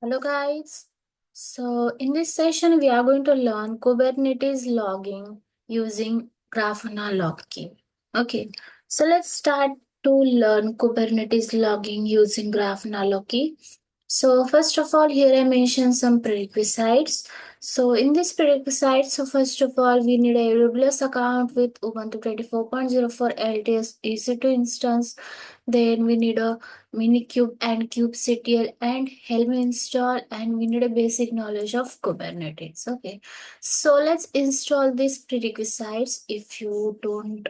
Hello guys. So in this session we are going to learn Kubernetes logging using Grafana Loki. Okay. So let's start to learn Kubernetes logging using Grafana Loki. So first of all, here I mentioned some prerequisites. So in this prerequisites, so first of all, we need a AWS account with Ubuntu 24.04 LTS EC2 instance. Then we need a Minikube and kubectl and Helm install, and we need a basic knowledge of Kubernetes. Okay, so let's install these prerequisites. If you don't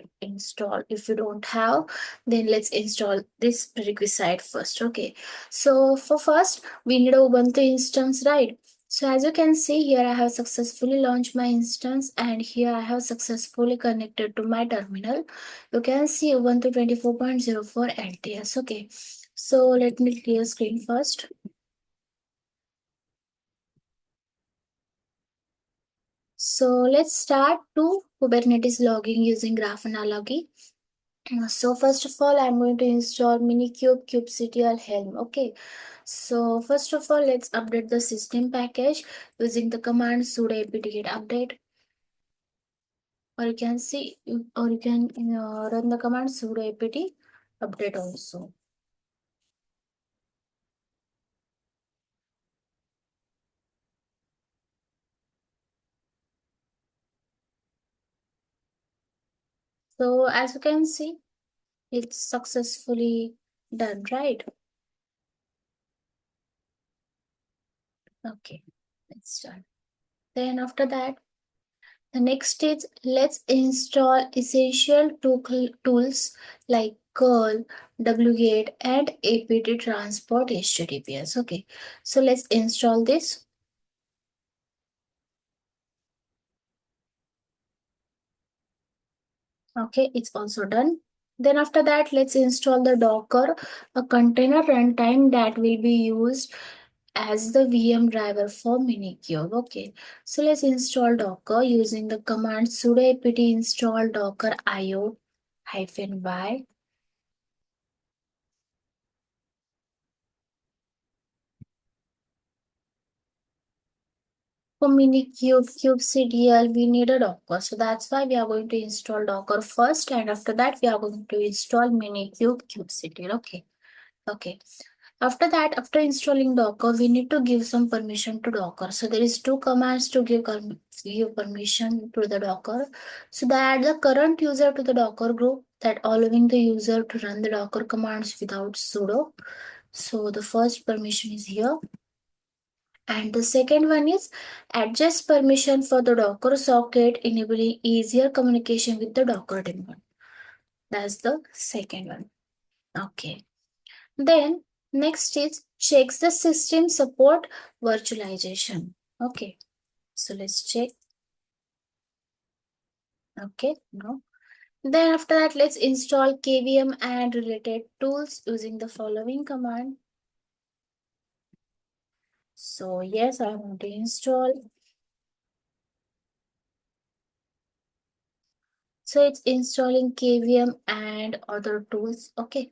have, then let's install this prerequisite first. Okay, so for first we need a Ubuntu instance, right? So as you can see here, I have successfully launched my instance, and here I have successfully connected to my terminal. You can see Ubuntu 24.04 LTS. Okay, so let me clear screen first. So let's start to Kubernetes logging using Grafana Logi. So first of all, I'm going to install Minikube, kubectl, Helm. Okay. So first of all, let's update the system package using the command sudo apt-get update. Or you can see, or you can run the command sudo apt update also. So as you can see, it's successfully done, right? Okay, it's done. Then after that, the next is let's install essential tools like curl, wget, and apt transport https. Okay, so let's install this. Okay, it's also done. Then after that, let's install the Docker, a container runtime that will be used as the VM driver for Minikube. Okay, so let's install Docker using the command sudo apt install docker io-y. For Minikube, kubectl, we need a Docker. So that's why we are going to install Docker first, and after that, we are going to install Minikube kubectl. Okay. Okay. After that, after installing Docker, we need to give some permission to Docker. So there is two commands to give permission to the Docker. So that the current user to the Docker group, that allowing the user to run the Docker commands without sudo. So the first permission is here. And the second one is adjust permission for the Docker socket, enabling easier communication with the Docker daemon. That's the second one. Okay. Then next is checks the system support virtualization. Okay, so let's check. Okay, no. Then after that, let's install KVM and related tools using the following command. So yes, I want to install. So it's installing KVM and other tools. Okay,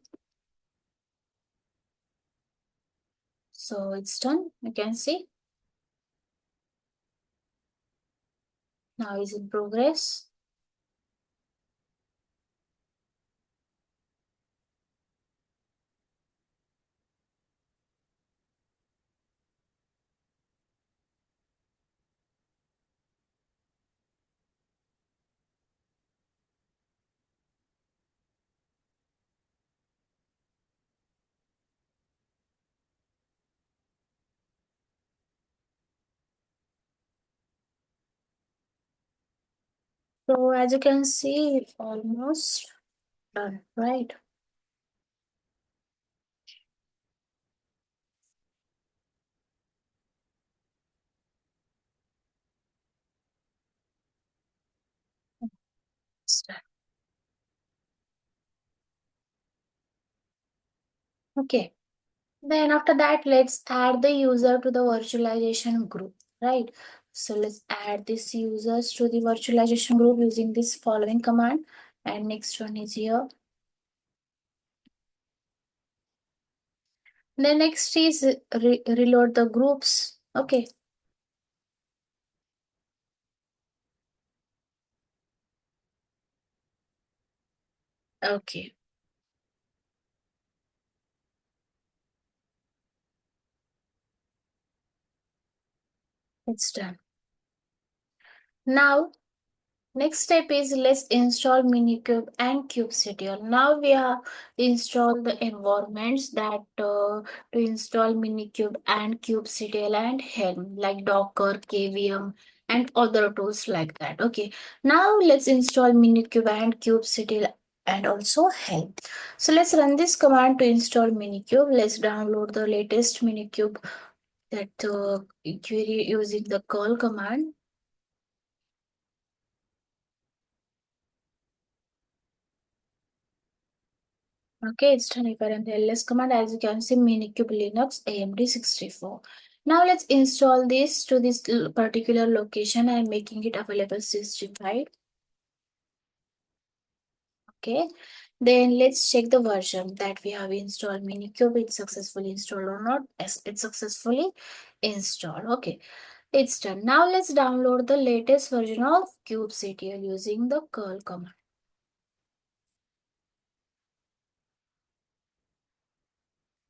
so it's done. You can see. Now is in progress. So as you can see, it's almost done, right? It's done. Okay. Then after that, let's add the user to the virtualization group, right? So let's add these users to the virtualization group using this following command. And next one is here. The next is reload the groups. Okay. Okay. It's done. Now, next step is let's install Minikube and kubectl. Now we have installed the environments that to install Minikube and kubectl and Helm like Docker, KVM, and other tools like that. Okay. Now let's install Minikube and kubectl and also Helm. So let's run this command to install Minikube. Let's download the latest Minikube that query using the curl command. Okay, it's done. If I run the ls command, as you can see, Minikube Linux AMD 64. Now let's install this to this particular location and making it available 65. Okay, then let's check the version that we have installed Minikube. It's successfully installed or not? Yes, it's successfully installed. Okay, it's done. Now let's download the latest version of kubectl using the curl command.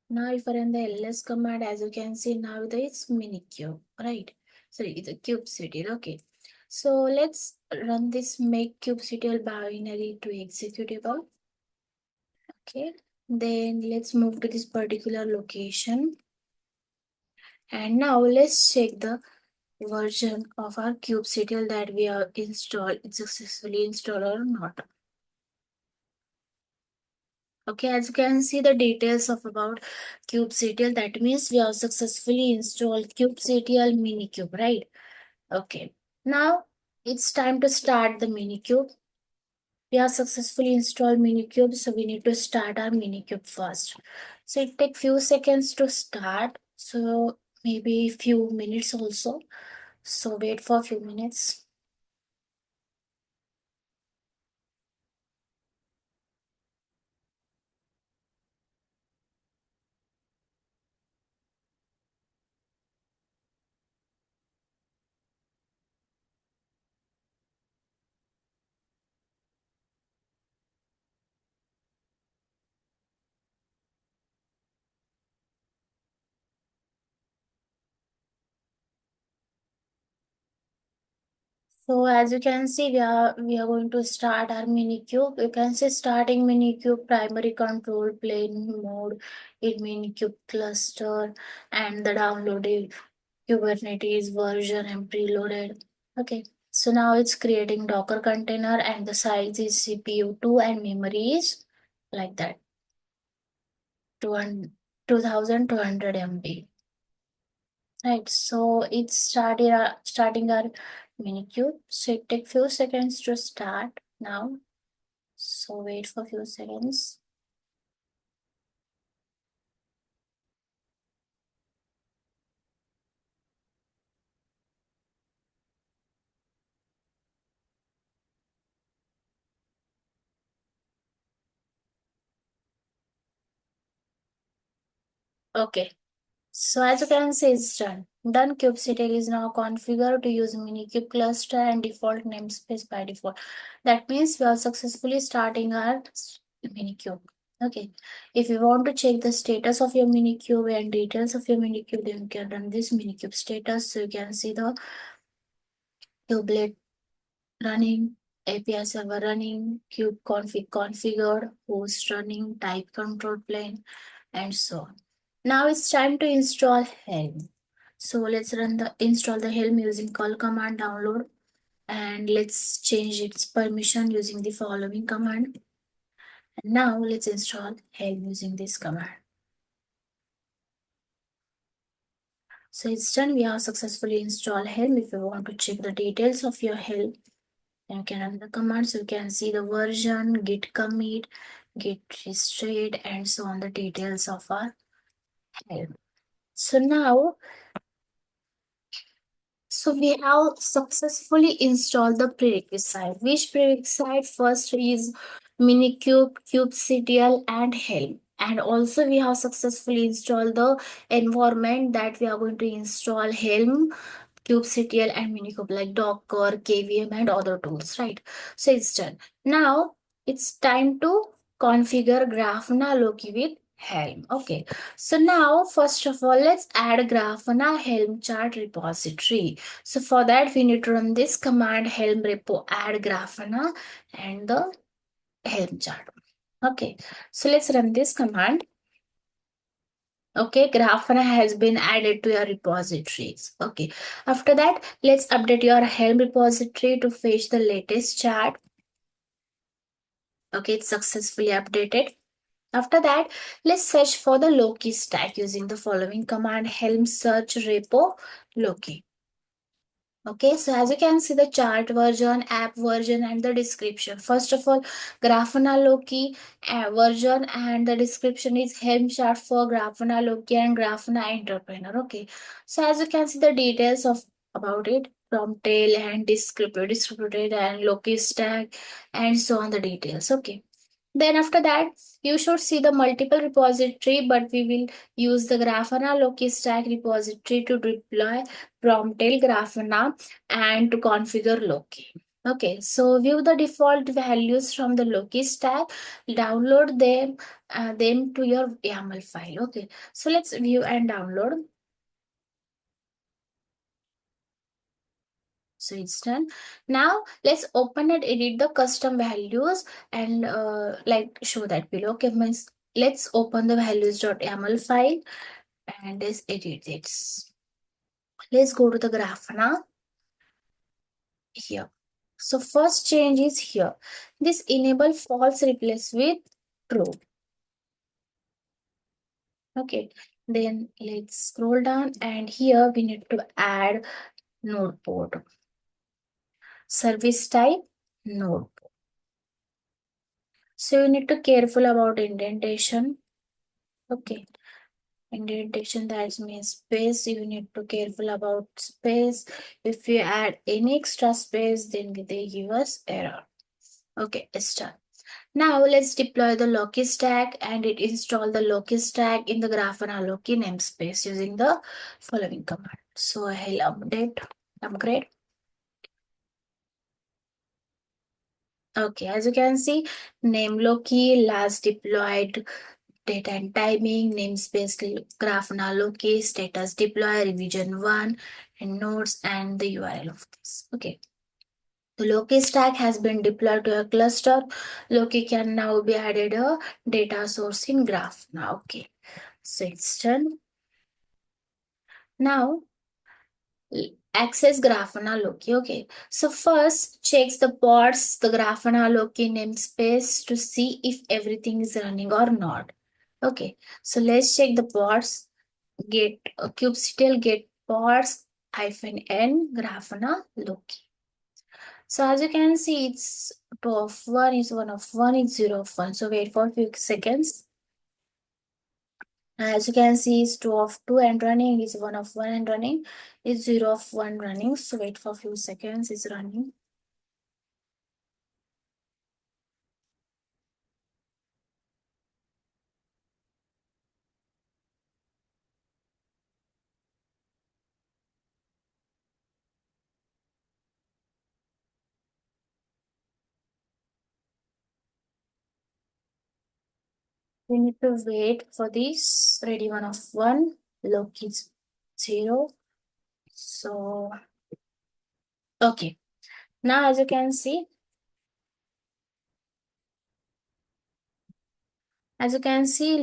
Now if I run the ls command, as you can see now it's Minikube, right? Sorry, it's a kubectl. Okay. So let's run this make kubectl binary to executable. Okay. Then let's move to this particular location. And now let's check the version of our kubectl that we have installed. It's successfully installed or not. Okay, as you can see the details of about kubectl, that means we have successfully installed kubectl Minikube, right? Okay, now it's time to start the Minikube. We have successfully installed Minikube, so we need to start our Minikube first. So it takes few seconds to start, so maybe few minutes also. So wait for a few minutes. So as you can see, we are going to start our Minikube. You can see starting Minikube primary control plane mode in Minikube cluster and the downloaded Kubernetes version and preloaded. Okay. So now it's creating Docker container and the size is CPU 2 and memory is like that 2200 MB. Right. So it's starting our Minikube. So it takes few seconds to start now. So wait for few seconds. Okay. So as you can see, it's done. Done kubectl is now configured to use Minikube cluster and default namespace by default. That means we are successfully starting our Minikube. Okay. If you want to check the status of your Minikube and details of your Minikube, then you can run this Minikube status. So you can see the kubelet running, API server running, kube config configured, host running, type control plane, and so on. Now it's time to install Helm. So let's run the install the Helm using call command download, and let's change its permission using the following command. And now let's install Helm using this command. So it's done. We have successfully installed Helm. If you want to check the details of your Helm, then you can run the commands. You can see the version, git commit, git restrict, and so on the details of our Helm. So now So we have successfully installed the prerequisite. Which prerequisite? First is Minikube, kubectl, and Helm. And also we have successfully installed the environment that we are going to install Helm, kubectl and Minikube like Docker, KVM and other tools, right? So it's done. Now it's time to configure Grafana Loki with Helm. Okay. So now first of all, let's add Grafana Helm chart repository. So for that we need to run this command Helm repo add Grafana and the Helm chart. Okay. So let's run this command. Okay, Grafana has been added to your repositories. Okay, after that, let's update your Helm repository to fetch the latest chart. Okay, it's successfully updated. After that, let's search for the Loki stack using the following command Helm search repo Loki. Okay, so as you can see the chart version, app version and the description. First of all, Grafana Loki version and the description is Helm chart for Grafana Loki and Grafana Entrepreneur. Okay, so as you can see the details of about it from tail and distributed and Loki stack and so on the details. Okay. Then after that, you should see the multiple repository, but we will use the Grafana Loki stack repository to deploy Promptail Grafana and to configure Loki. Okay, so view the default values from the Loki stack, download them to your YAML file. Okay, so let's view and download. So it's done. Now let's open and edit the custom values and like show that below. Okay, means let's open the values.yaml file and let's edit it. Let's go to the Grafana here. So first change is here. This enable false replace with true. Okay, then let's scroll down and here we need to add node port. Service type node. So you need to careful about indentation. Okay. Indentation that means space. You need to careful about space. If you add any extra space, then they give us error. Okay, it's done. Now let's deploy the Loki stack and it install the Loki stack in the Grafana Loki namespace using the following command. So I'll upgrade. Okay, as you can see, name Loki, last deployed, date and timing, namespace Grafana Loki, status deploy, revision 1, and nodes and the URL of this. Okay. The Loki stack has been deployed to a cluster. Loki can now be added a data source in Grafana. Okay. So it's done. Now access Grafana Loki. Okay. So first checks the pods, the Grafana Loki namespace to see if everything is running or not. Okay. So let's check the pods. Get kubectl get pods -n Grafana Loki. So as you can see, it's 2 of 1 is 1 of 1 is 0 of 1. So wait for a few seconds. As you can see, it's 2 of 2 and running is 1 of 1 and running is 0 of 1 running. So wait for a few seconds, it's running. We need to wait for this ready 1 of 1, Loki is 0. So okay. Now as you can see,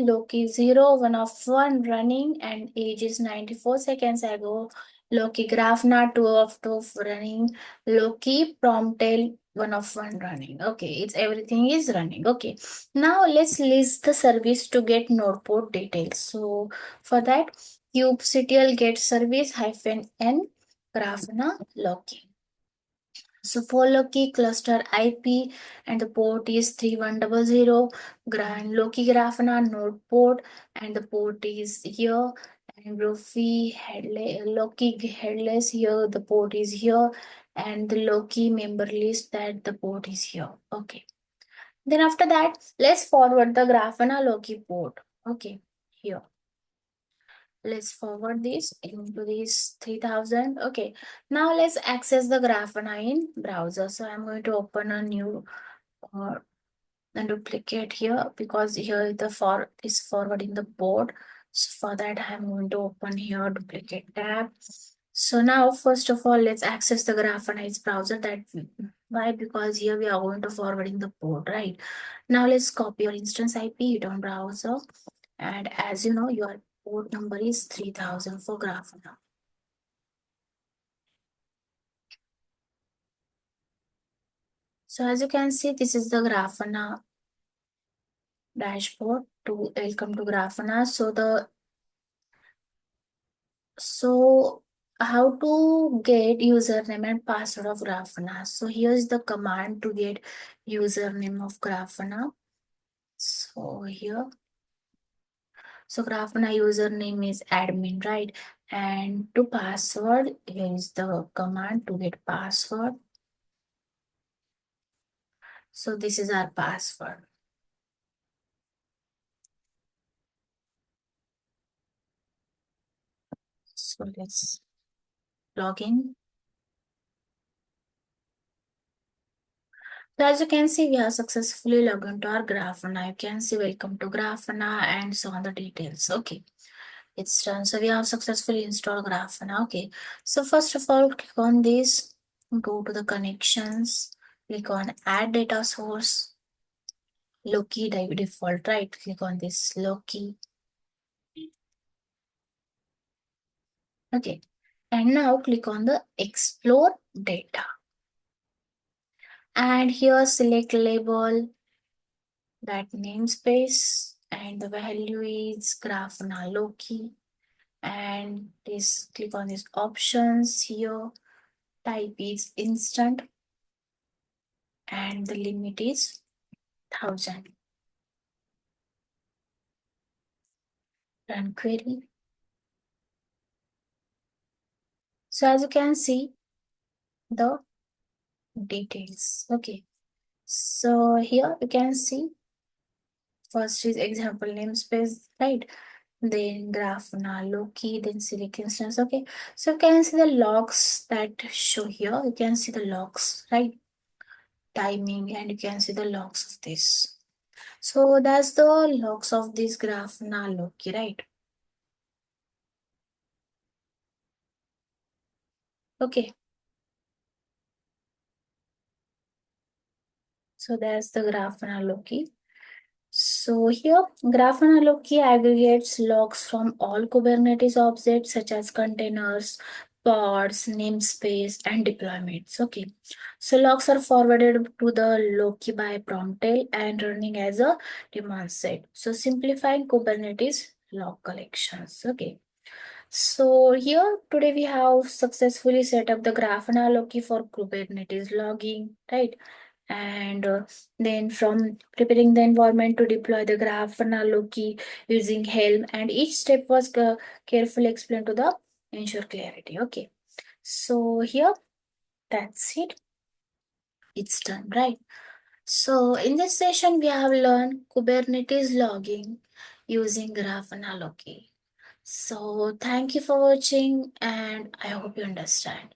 Loki 0, 1 of 1 running and age is 94 seconds ago. Loki Grafana 2 of 2 running. Loki Promptail 1 of 1 running. Okay, it's everything is running. Okay, now let's list the service to get node port details. So for that, kubectl get service -n Grafana Loki. So for Loki cluster IP and the port is 3100. Grand Loki Grafana node port and the port is here. And Loki headless here, the port is here. And the Loki member list that the port is here. Okay. Then after that, let's forward the Grafana Loki port. Okay, here. Let's forward this into this 3000. Okay, now let's access the Grafana in browser. So I'm going to open a new uh, and duplicate here because here the for is forwarding the board. So for that I'm going to open here duplicate tab. So now first of all let's access the Grafana browser. That why? Because here we are going to forwarding the port, right? Now let's copy your instance IP, hit on browser, and as you know your port number is 3000 for Grafana. So as you can see, this is the Grafana dashboard. To welcome to Grafana. So how to get username and password of Grafana? So here's the command to get username of Grafana. So here, so Grafana username is admin, right? And to password, here is the command to get password. So this is our password. So let's log in. So as you can see, we have successfully logged into our Grafana. You can see welcome to Grafana and so on the details. Okay, it's done. So we have successfully installed Grafana. Okay, so first of all, click on this, go to the connections, click on add data source, Loki default, right? Click on this Loki. Okay, and now click on the explore data. And here select label, that namespace, and the value is Grafana Loki. And this click on these options here, type is instant, and the limit is 1000. Run query. So as you can see, the details. Okay. So here you can see first is example namespace, right? Then Grafana Loki, then select instance. Okay. So you can see the logs that show here. You can see the logs, right? Timing, and you can see the logs of this. So that's the logs of this Grafana Loki, right? Okay. So that's the Grafana Loki. So here, Grafana Loki aggregates logs from all Kubernetes objects such as containers, pods, namespace, and deployments. Okay. So logs are forwarded to the Loki by Promptel and running as a demand set. So simplifying Kubernetes log collections. Okay. So here today we have successfully set up the Grafana Loki for Kubernetes logging, right? And then from preparing the environment to deploy the Grafana Loki using Helm, and each step was carefully explained to the ensure clarity. Okay, so here that's it. It's done, right? So in this session we have learned Kubernetes logging using Grafana Loki. So thank you for watching, and I hope you understand.